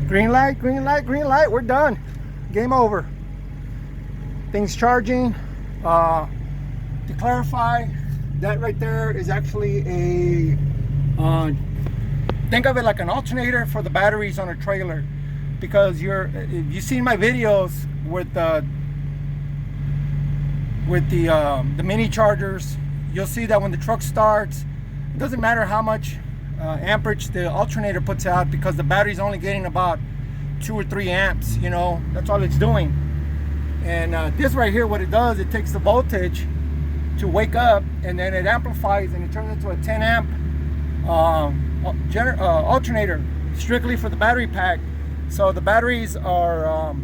Green light, green light, green light. We're done. Game over. Things charging. To clarify, that right there is actually a think of it like an alternator for the batteries on a trailer, because if you've seen my videos with the mini chargers, you'll see that when the truck starts, it doesn't matter how much amperage the alternator puts out, because the battery's only getting about 2 or 3 amps. You know, that's all it's doing. And this right here, what it does, it takes the voltage to wake up, and then it amplifies and it turns into a 10 amp alternator strictly for the battery pack. So the batteries are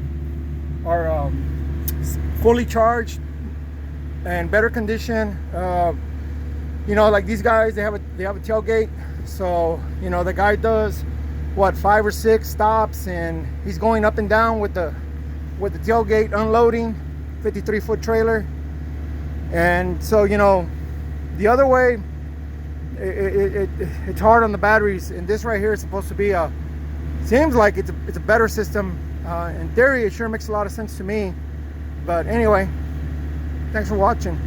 fully charged and better condition. You know, like these guys, they have a tailgate. So, you know, the guy does what, 5 or 6 stops, and he's going up and down with the tailgate, unloading 53-foot trailer. And so, you know, the other way, it's hard on the batteries. And this right here is supposed to be seems like it's a better system. In theory, it sure makes a lot of sense to me. But anyway, thanks for watching.